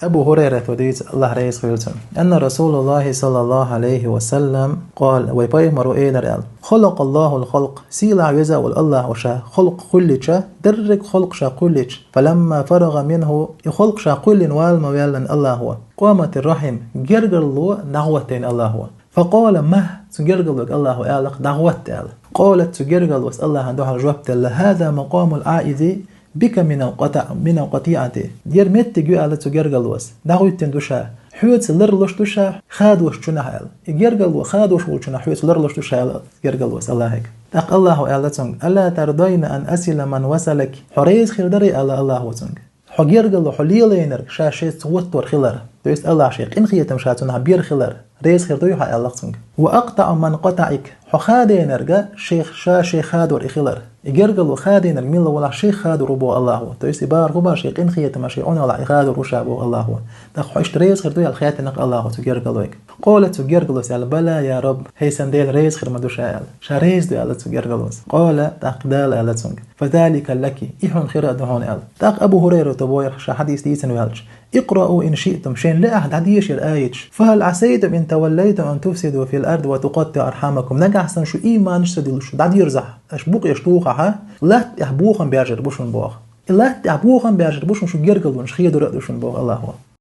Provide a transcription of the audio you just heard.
أبو هريرة وديت الله رئيس خيرتهم أن رسول الله صلى الله عليه وسلم قال ويباي مروئين رأل خلق الله الخلق سيلا عيزا والله وشا خلق كلش درك خلق شا كلش فلما فرغ منه يخلق شا كل والمويلا الله هو قامت الرحم جرجر له دعوتين الله هو فقال ما تجرجل الله أعلق دعوت أعلق قالت تجرجل واسأل الله عنده جوابت هذا مقام العائذ بك من القطيعة دير مت جو على تجرجلوس دعوت تندوشا حوت لرلوش دوشا خادوش جناحل يجرجلو خادوش وجنا حوت لرلوش دوشا يجرجلوس الله هيك تق الله أعلتون ألا ترضين أن أسل من وصلك حريز خيردري على الله وتنك حجرجلو حليلينر شاشة وتور خلر دويس الله شيخ إن خيتم شاتونها بير خلر ريز خير دوي حي الله تنك وأقطع من قطعك حخادينر جا شيخ شيخ خادور إخلر يجرجلو خادينر ميلا ولا شيخ خادور ربو الله هو دويس بار ربا شيخ إن خيتم شيخون ولا خادور وشابو الله هو دخ حشت ريز خير دوي الخياتنك الله هو تجرجلوك قالت تجرجلوس على بلا يا رب هي سنديل ريز خير مدوشا شاريز دوي على تجرجلوس قال تقدال على تنك فذلك لك إحن خير أدهون على تق أبو هريرة تبوير حديث ديسن ويالج اقرأوا إن شئتم شين لا أحد عديش الآية فهل عسيتم إن توليتم أن تفسدوا في الأرض وتقطع أرحامكم نجا أحسن شو إيمان نشتدل شو دعدي يرزح أشبوق يشتوقها لا تحبوخن بيجر بوشن بوخ لا تحبوخن بيجر بوشن شو جرقل ونش خيدوا رأدوشن بوخ الله هو